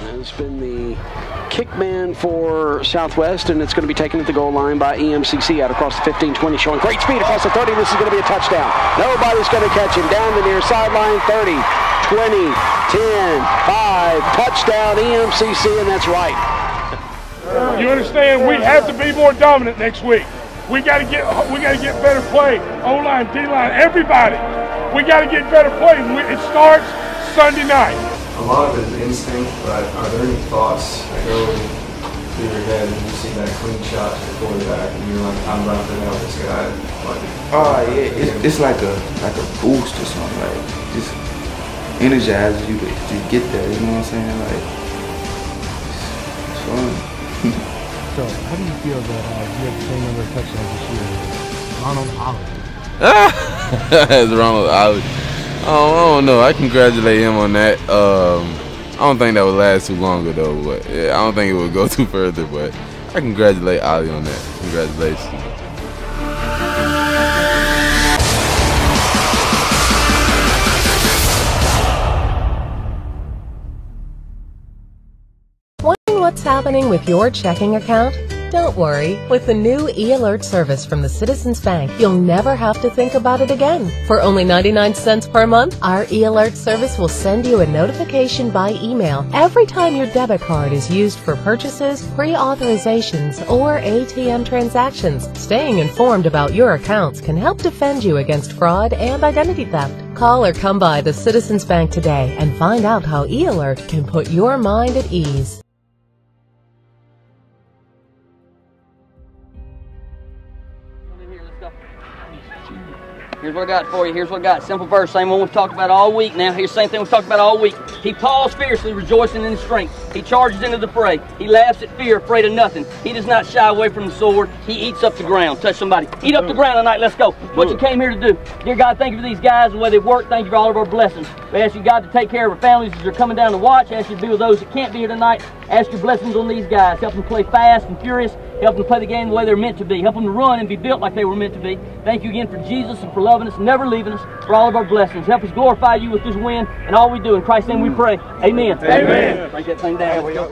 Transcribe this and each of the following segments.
has been the kick man for Southwest, and it's going to be taken at the goal line by EMCC out across the 15-20, showing great speed across the 30. This is going to be a touchdown. Nobody's going to catch him. Down the near sideline, 30, 20, 10, 5, touchdown EMCC, and that's right. You understand? We have to be more dominant next week. We got to get better play. O-line, D-line, everybody. We got to get better play. It starts Sunday night. A lot of it is instinct, but are there any thoughts that go through your head when you see that clean shot to the quarterback and you're like, I'm about to nail this guy? Yeah, it's like a boost or something, like just energizes you to get there. You know what I'm saying? Like it's fun. So, how do you feel that you have the same number of touchdowns this year as Ronald Ollie? As Ronald Ollie. I don't know. I congratulate him on that. I don't think that would last too long though, but yeah, I don't think it would go too further. But I congratulate Ollie on that. Congratulations. Wondering what's happening with your checking account? Don't worry. With the new e-alert service from the Citizens Bank, you'll never have to think about it again. For only 99 cents per month, our e-alert service will send you a notification by email every time your debit card is used for purchases, pre-authorizations, or ATM transactions. Staying informed about your accounts can help defend you against fraud and identity theft. Call or come by the Citizens Bank today and find out how e-alert can put your mind at ease. Here's what I got for you. Here's what I got. Simple verse, same one we've talked about all week now. Here's the same thing we've talked about all week. He paws fiercely, rejoicing in his strength. He charges into the fray. He laughs at fear, afraid of nothing. He does not shy away from the sword. He eats up the ground. Touch somebody. Eat up the ground tonight. Let's go. What you came here to do. Dear God, thank you for these guys, the way they work. Thank you for all of our blessings. We ask you, God, to take care of our families as they're coming down to watch. Ask you to be with those that can't be here tonight. Ask your blessings on these guys. Help them play fast and furious. Help them play the game the way they're meant to be. Help them to run and be built like they were meant to be. Thank you again for Jesus and for loving us, never leaving us, for all of our blessings. Help us glorify you with this win and all we do. In Christ's name we pray. Amen. Amen. Break that thing down. Let's go.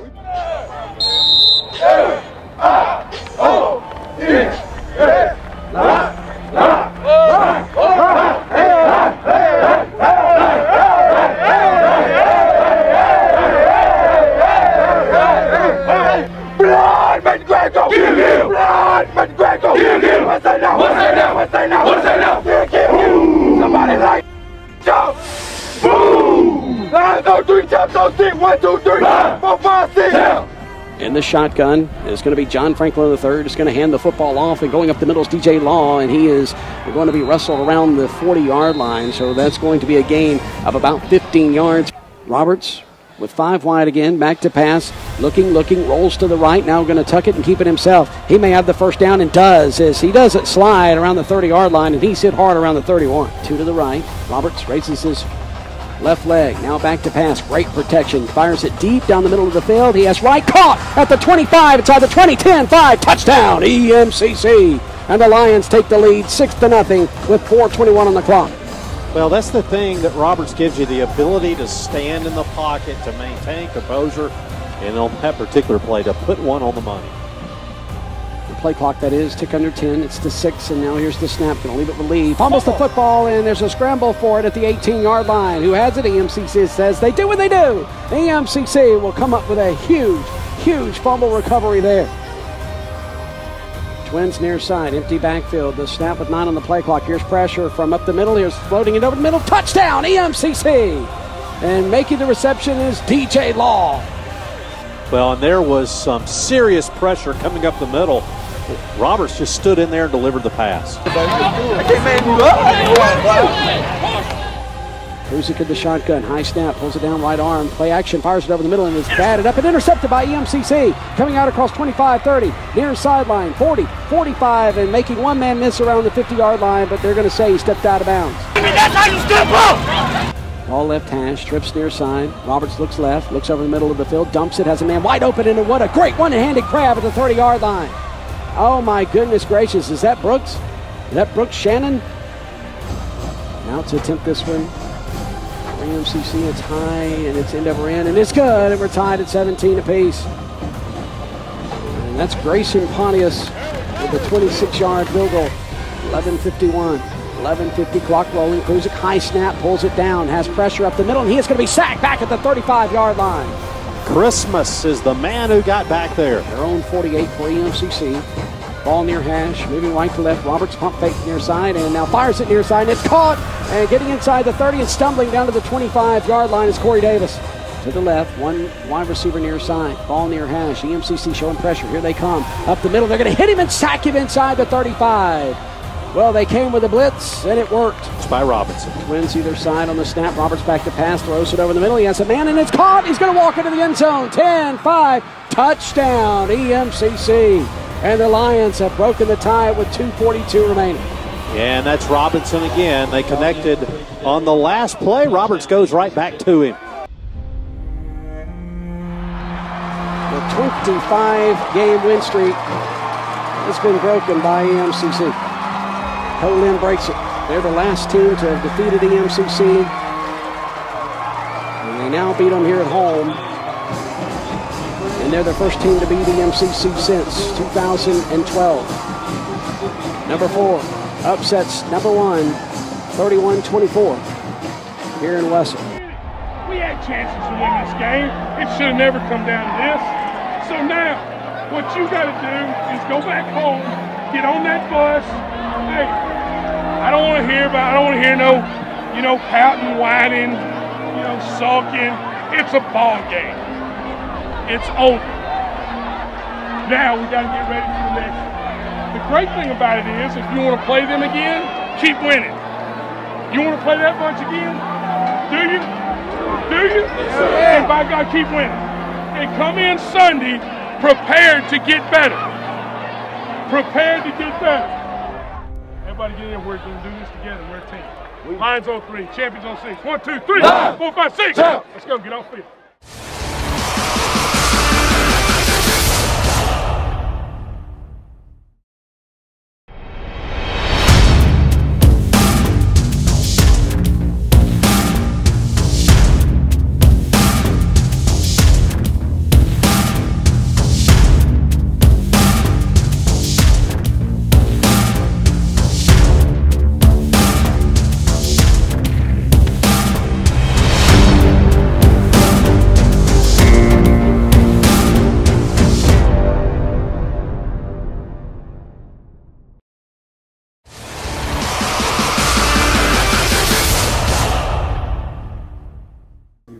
Blood, McGregor! Give him! Blood, McGregor! Give him! What's that now? What's that now? What's that now? What's that now? Give him! Somebody like jump! Boom! 1, 2, 3, tap, so 6, 1, 2, 3, 4, 5, 6. In the shotgun is going to be John Franklin III. Is going to hand the football off, and going up the middle is DJ Law, and he is going to be wrestled around the 40-yard line, so that's going to be a gain of about 15 yards. Roberts with 5 wide again, back to pass, looking, rolls to the right, now going to tuck it and keep it himself. He may have the first down and does, as he does it slide around the 30-yard line, and he's hit hard around the 31. 2 to the right, Roberts raises his left leg, now back to pass, great protection, fires it deep down the middle of the field. He has right, caught at the 25, inside the 20, 10, 5, touchdown, EMCC. And the Lions take the lead 6-0 with 4:21 on the clock. Well, that's the thing that Roberts gives you, the ability to stand in the pocket, to maintain composure, and on that particular play, to put one on the money. The play clock, that is, tick under 10. It's the 6, and now here's the snap. Going to leave it with Lee. Fumbles the football, and there's a scramble for it at the 18-yard line. Who has it? EMCC says they do what they do. EMCC will come up with a huge fumble recovery there. Twins near side, empty backfield. The snap with 9 on the play clock. Here's pressure from up the middle. Here's floating it over the middle. Touchdown, EMCC! And making the reception is DJ Law. Well, and there was some serious pressure coming up the middle. Roberts just stood in there and delivered the pass. Kruzik in the shotgun, high snap, pulls it down, right arm, play action, fires it over the middle, and is batted up and intercepted by EMCC. Coming out across 25, 30, near sideline, 40, 45, and making one man miss around the 50-yard line, but they're going to say he stepped out of bounds. That's how you step up! Ball left hash, trips near side. Roberts looks left, looks over the middle of the field, dumps it, has a man wide open, and what a great one-handed grab at the 30-yard line. Oh my goodness gracious, is that Brooks? Is that Brooks Shannon? Now to attempt this one. For EMCC, it's high, and it's end over end, and it's good, and we're tied at 17 apiece. And that's Grayson Pontius with a 26-yard field goal. 11:51, 11:50 clock rolling. Kruzik high snap, pulls it down, has pressure up the middle, and he is going to be sacked back at the 35-yard line. Christmas is the man who got back there. Their own 48 for EMCC. Ball near hash, moving right to left. Roberts pump fake near side, and now fires it near side, and it's caught. And getting inside the 30 and stumbling down to the 25-yard line is Corey Davis. To the left, one wide receiver near side. Ball near hash. EMCC showing pressure. Here they come. Up the middle. They're going to hit him and sack him inside the 35. Well, they came with a blitz, and it worked. It's by Robinson. Twins either side on the snap. Roberts back to pass. Throws it over the middle. He has a man, and it's caught. He's going to walk into the end zone. 10-5. Touchdown, EMCC. And the Lions have broken the tie with 2:42 remaining. Yeah, and that's Robinson again. They connected on the last play. Roberts goes right back to him. The 25-game win streak has been broken by EMCC. Co-Lin breaks it. They're the last team to have defeated EMCC. And they now beat them here at home. And they're the first team to beat EMCC since 2012. Number 4 upsets number 1, 31-24 here in Wessel. We had chances to win this game. It should have never come down to this. So now, what you got to do is go back home, get on that bus. Hey, I don't want to hear no, pouting, whining, sulking. It's a ball game. It's over. Now we got to get ready for the next one. The great thing about it is, if you want to play them again, keep winning. You want to play that bunch again? Do you? Do you? Yeah. And by God, keep winning. And come in Sunday prepared to get better. Prepared to get better. Everybody get in. We're going to do this together. We're a team. Lions on 3, champions on 6. 1, 2, 3, 4, 5, 6. Let's go. Get off field.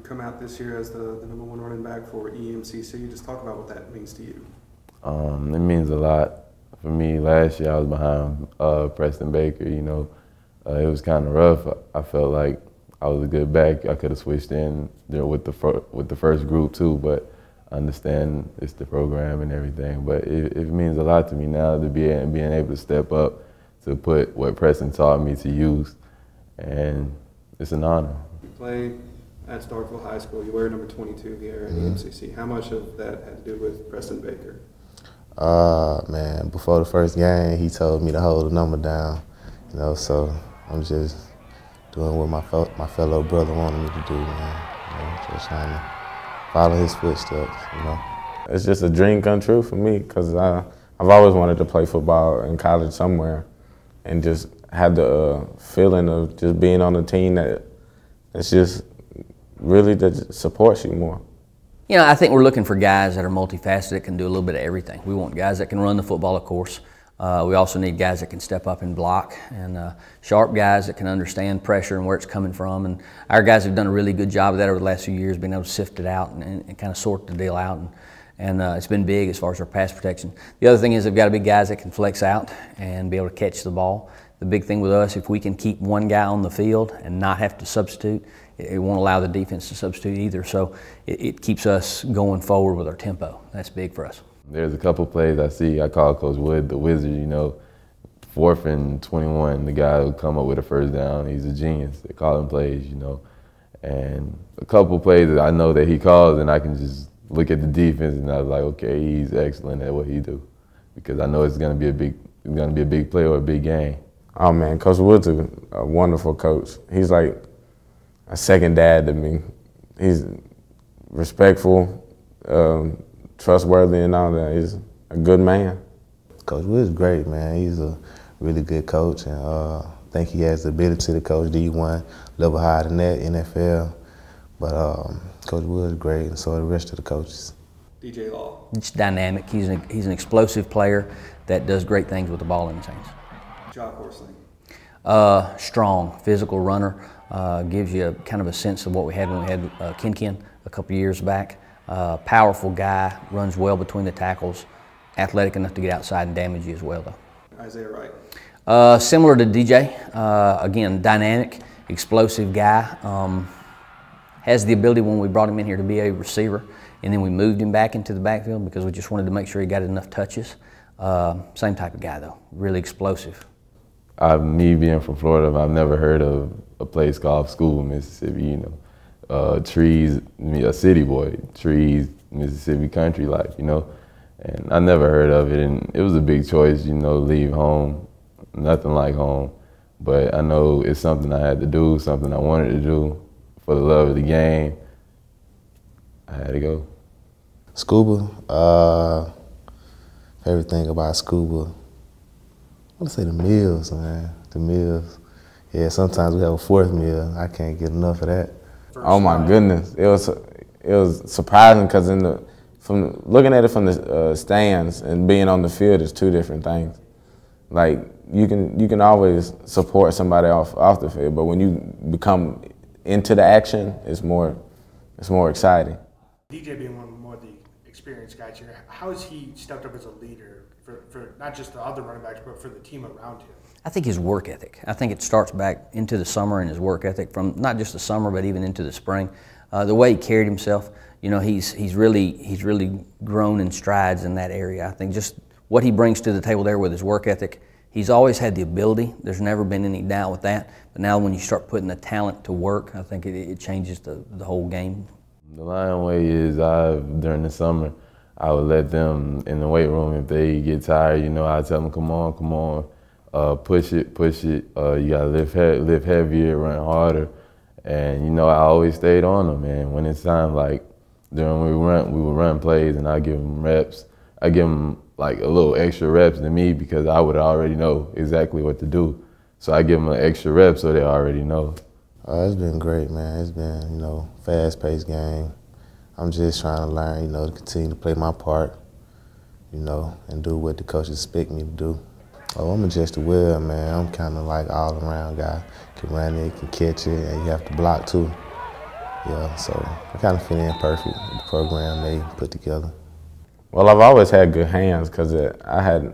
Come out this year as the number 1 running back for EMCC. Just talk about what that means to you. It means a lot. For me, last year I was behind Preston Baker, it was kind of rough. I felt like I was a good back. I could have switched in there with the first group too, but I understand it's the program and everything. But it means a lot to me now to being able to step up to put what Preston taught me to use, and it's an honor. You played at Starkville High School. You wear number 22 here at EMCC. How much of that had to do with Preston Baker? Man, before the first game, he told me to hold the number down, so I'm just doing what my fellow brother wanted me to do, man. Just trying to follow his footsteps, It's just a dream come true for me, because I've always wanted to play football in college somewhere, and just had the feeling of just being on a team that's just really that supports you more. I think we're looking for guys that are multifaceted, that can do a little bit of everything. We want guys that can run the football, of course. We also need guys that can step up and block, and sharp guys that can understand pressure and where it's coming from. And our guys have done a really good job of that over the last few years, being able to sift it out and kind of sort the deal out. And it's been big as far as our pass protection. The other thing is they've got to be guys that can flex out and be able to catch the ball. The big thing with us, if we can keep one guy on the field and not have to substitute, it won't allow the defense to substitute either. So it keeps us going forward with our tempo. That's big for us. There's a couple plays I call Coach Wood the wizard, 4th and 21, the guy who come up with a first down, he's a genius. They call him plays, And a couple plays that I know that he calls, and I can just look at the defense and I was like, okay, he's excellent at what he do. Because I know it's gonna be a big play or a big game. Oh man, Coach Wood's a wonderful coach. He's like a second dad to me. He's respectful, trustworthy and all that. He's a good man. Coach Wood's great, man. He's a really good coach, and I think he has the ability to coach D1 level higher than that, NFL. But Coach Wood's great, and so are the rest of the coaches. DJ Law. It's dynamic. He's an explosive player that does great things with the ball in his hands. Jock Horsling. Strong, physical runner. Gives you kind of a sense of what we had when we had Ken a couple years back. Powerful guy, runs well between the tackles. Athletic enough to get outside and damage you as well, though. Isaiah Wright. Similar to DJ. Again, dynamic, explosive guy. Has the ability when we brought him in here to be a receiver, and then we moved him back into the backfield because we just wanted to make sure he got enough touches. Same type of guy, though. Really explosive. Me being from Florida, I've never heard of a place called School, Mississippi. You know, trees. A city boy. Trees, Mississippi country life. You know. And I never heard of it, and it was a big choice, you know, leave home, nothing like home. But I know it's something I had to do, something I wanted to do for the love of the game. I had to go. Scuba, favorite thing about scuba, I want to say the meals, man, the meals. Yeah, sometimes we have a fourth meal. I can't get enough of that. Oh my goodness, it was surprising because from looking at it from the stands and being on the field is two different things. Like you can always support somebody off the field, but when you become into the action, it's more exciting. DJ being one of the experienced guys here, how has he stepped up as a leader for not just the other running backs, but for the team around him? I think his work ethic. I think it starts back into the summer and his work ethic from not just the summer, but even into the spring. The way he carried himself. You know, he's really grown in strides in that area. I think just what he brings to the table there with his work ethic, he's always had the ability. There's never been any doubt with that. But now when you start putting the talent to work, I think it changes the whole game. The Lion way is during the summer, I would let them in the weight room if they get tired. You know, I tell them, come on, push it. You gotta lift heavier, run harder, and you know I always stayed on them. And when it's time, like during we would run plays, and I give them reps. I give them like a little extra reps than me because I would already know exactly what to do. So I give them an extra rep so they already know. It's been great, man. It's been, you know, fast-paced game. I'm just trying to learn, you know, to continue to play my part, you know, and do what the coaches expect me to do. Oh, I'm adjusted well, man. I'm kind of like all-around guy. Can run it, can catch it, and you have to block too. Yeah, so I kind of fit in perfect with the program they put together. Well, I've always had good hands because I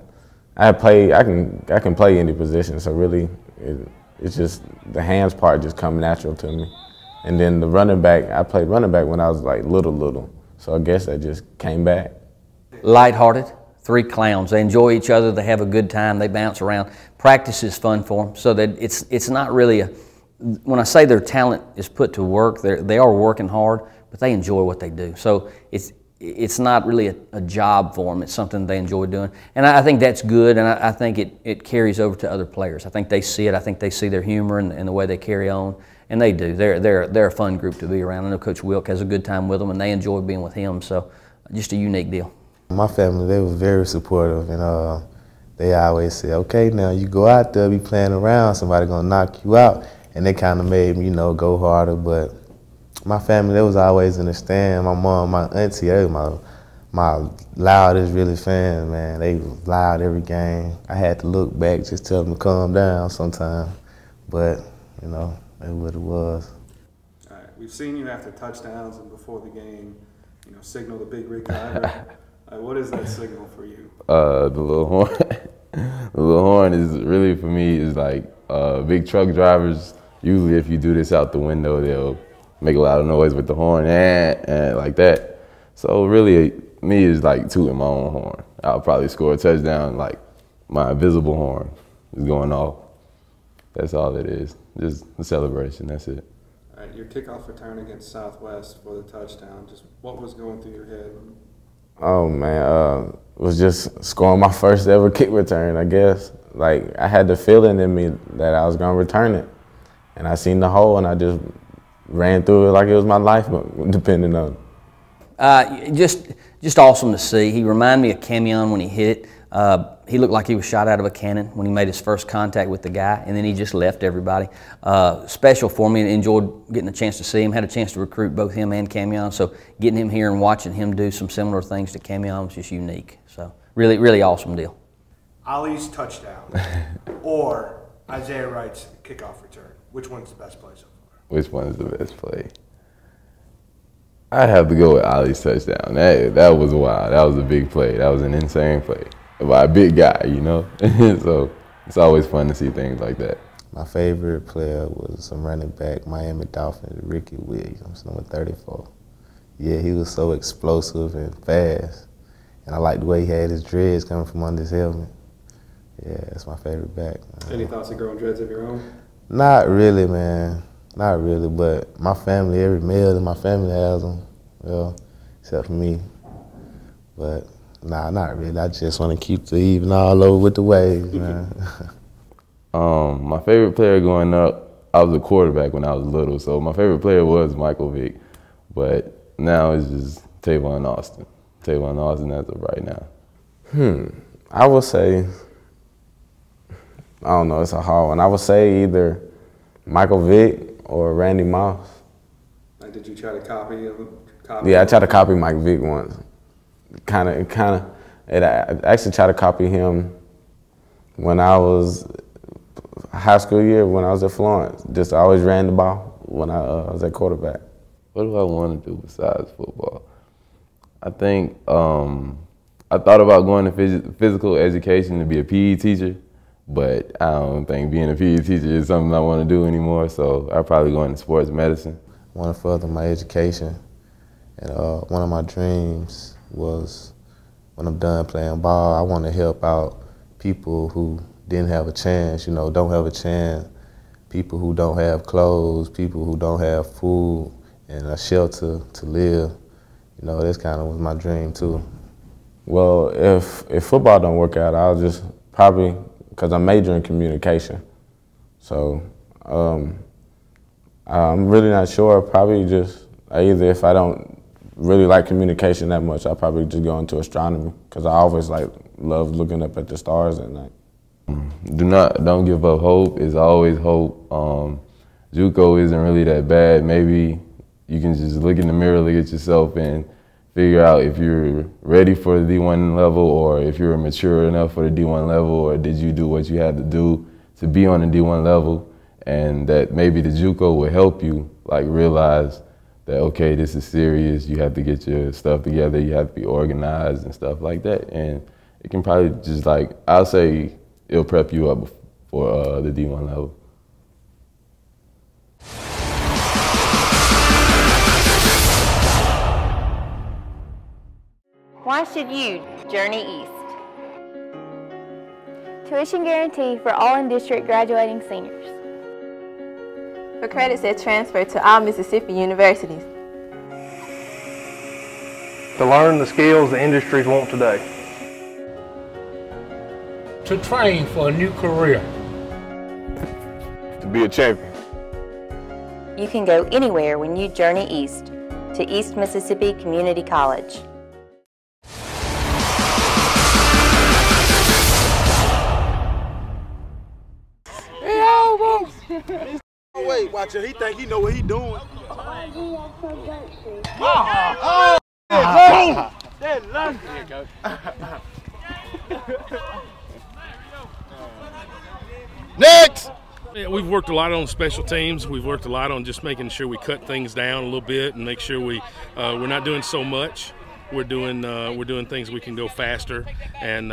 can play any position. So really, it's just the hands part just come natural to me. And then the running back, I played running back when I was like little. So I guess that just came back. Lighthearted, three clowns. They enjoy each other. They have a good time. They bounce around. Practice is fun for them. So that it's not really when I say their talent is put to work, they are working hard, but they enjoy what they do. So it's not really a job for them. It's something they enjoy doing. And I think that's good, and I think it carries over to other players. I think they see it. I think they see their humor and the way they carry on, and they do. They're a fun group to be around. I know Coach Wilk has a good time with them, and they enjoy being with him, so just a unique deal. My family, they were very supportive, and they always say, okay, now you go out there, be playing around, somebody gonna knock you out. And they kind of made me, you know, go harder, but my family, they was always in the stand. My mom, my auntie, they was my loudest really fans, man. They was loud every game. I had to look back, just tell them to calm down sometimes. But, you know, that's what it was. All right, we've seen you after touchdowns and before the game, you know, signal the big rig driver. What is that signal for you? The little horn. The little horn is really, for me, is like big truck drivers. Usually if you do this out the window, they'll make a lot of noise with the horn and like that. So really, me is like tooting my own horn. I'll probably score a touchdown, like my invisible horn is going off. That's all it is, just a celebration, that's it. All right, your kickoff return against Southwest for the touchdown, just what was going through your head? Oh man, was just scoring my first ever kick return, I guess. Like I had the feeling in me that I was gonna return it. And I seen the hole and I just ran through it like it was my life, depending on. Just awesome to see. He reminded me of Camion when he hit it. He looked like he was shot out of a cannon when he made his first contact with the guy, and then he just left everybody. Special for me, and enjoyed getting a chance to see him. Had a chance to recruit both him and Camion, so getting him here and watching him do some similar things to Camion was just unique. So really, really awesome deal. Ali's touchdown or Isaiah Wright's kickoff return. Which one's the best play so far? Which one is the best play? I have to go with Ali's touchdown. That was wild. That was a big play. That was an insane play by a big guy, you know? So it's always fun to see things like that. My favorite player was some running back, Miami Dolphins, Ricky Williams, number 34. Yeah, he was so explosive and fast. And I liked the way he had his dreads coming from under his helmet. Yeah, that's my favorite back. Any thoughts of growing dreads of your own? Not really, man. Not really, but my family, every male in my family has them, well, except for me. But nah, not really. I just want to keep the even all over with the waves, man. My favorite player growing up, I was a quarterback when I was little, so my favorite player was Michael Vick. But now it's just Tavon Austin. Tavon Austin as of right now. I would say, I don't know, it's a hard one. I would say either Michael Vick or Randy Moss. Like, did you try to copy? Yeah, I tried to copy Mike Vick once. I actually tried to copy him when I was high school year, when I was at Florence. Just always ran the ball when I was at quarterback. What do I want to do besides football? I think I thought about going to physical education to be a PE teacher, but I don't think being a PE teacher is something I want to do anymore, so I'll probably go into sports medicine. I want to further my education, and one of my dreams was when I'm done playing ball, I want to help out people who didn't have a chance, you know, don't have a chance, people who don't have clothes, people who don't have food and a shelter to live. You know, that's kind of was my dream too. Well, if football don't work out, I'll just probably, because I'm majoring in communication. So I'm really not sure. Probably just either if I don't really like communication that much, I'll probably just go into astronomy because I always love looking up at the stars at night. Don't give up hope. It's always hope. JUCO isn't really that bad. Maybe you can just look in the mirror, look at yourself, and figure out if you're ready for the D1 level or if you're mature enough for the D1 level, or did you do what you had to do to be on the D1 level, and that maybe the JUCO will help you realize that, okay, this is serious, you have to get your stuff together, you have to be organized and stuff like that. And it can probably just I'll say it'll prep you up for the D1 level. Why should you journey east? Tuition guarantee for all in-district graduating seniors. For credits that transfer to all Mississippi universities. To learn the skills the industries want today. To train for a new career. To be a champion. You can go anywhere when you journey east to East Mississippi Community College. Oh, wait, watch it. He think he know what he doing. Next! Yeah, we've worked a lot on special teams. We've worked a lot on just making sure we cut things down a little bit and make sure we're not doing so much. We're doing things we can go faster and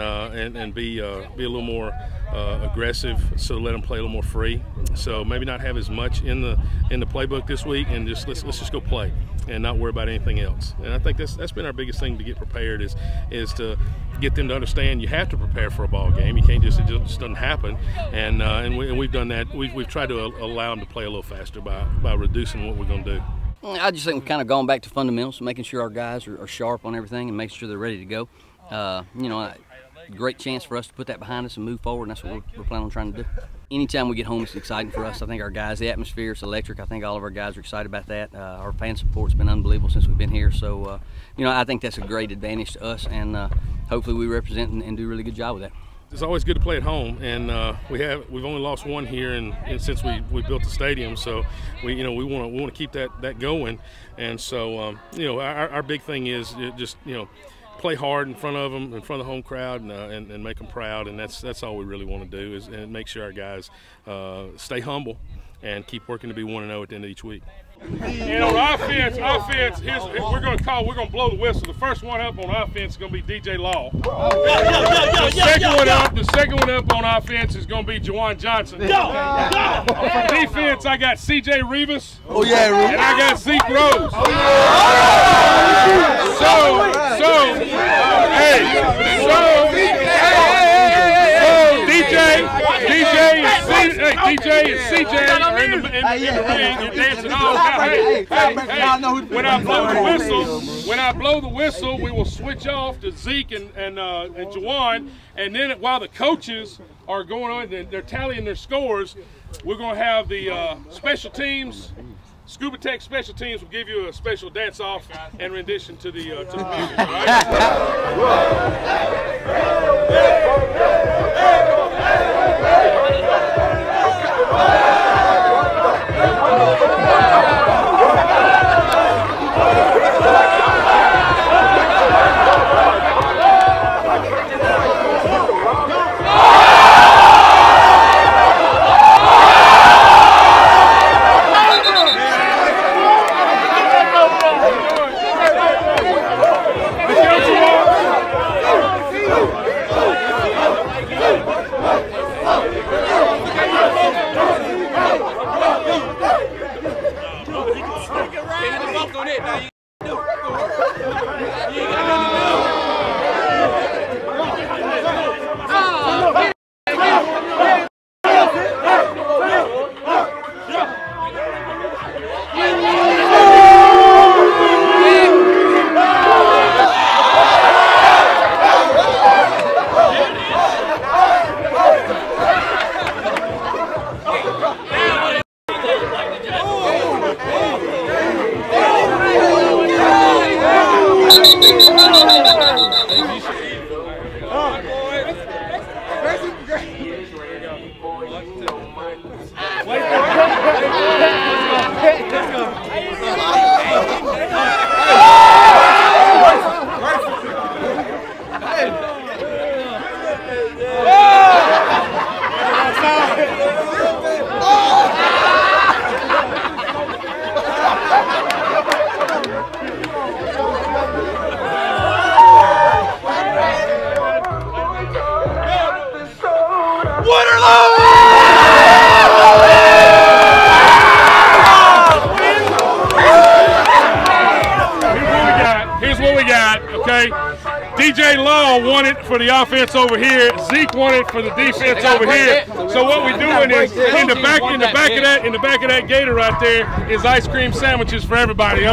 be a little more aggressive, so let them play a little more free. So maybe not have as much in the playbook this week, and just let's just go play and not worry about anything else. And I think that's been our biggest thing to get prepared is to get them to understand you have to prepare for a ball game. You can't it just doesn't happen. And we've done that. We've tried to allow them to play a little faster by reducing what we're going to do. I just think we've kind of gone back to fundamentals, making sure our guys are sharp on everything and making sure they're ready to go. You know, great chance for us to put that behind us and move forward, and that's what we're planning on trying to do. anytime we get home, it's exciting for us. I think our guys, the atmosphere is electric. I think all of our guys are excited about that. Our fan support's been unbelievable since we've been here. So, you know, I think that's a great advantage to us, and hopefully we represent and do a really good job with that. It's always good to play at home, and we've only lost one here, and since we built the stadium, so we want to keep that going, and so you know, our big thing is just, you know, play hard in front of them, in front of the home crowd, and make them proud, and that's all we really want to do is and make sure our guys stay humble and keep working to be 1-0 at the end of each week. And on offense, we're going to blow the whistle. The first one up on offense is going to be DJ Law. The second one up on offense is going to be Juwan Johnson. For defense, I got CJ Rivas. Oh yeah, Rivas. And I got Zeke Rose. DJ and CJ are in the ring. You're dancing all night. When I blow the whistle, we will switch off to Zeke and Juwan, and then while the coaches are going on and they're tallying their scores, we're going to have the special teams. Scuba Tech special teams will give you a special dance-off and rendition to the music. All right? DJ Law won it for the offense over here. Zeke won it for the defense over here. So what we're doing is in the back of that gator right there is ice cream sandwiches for everybody.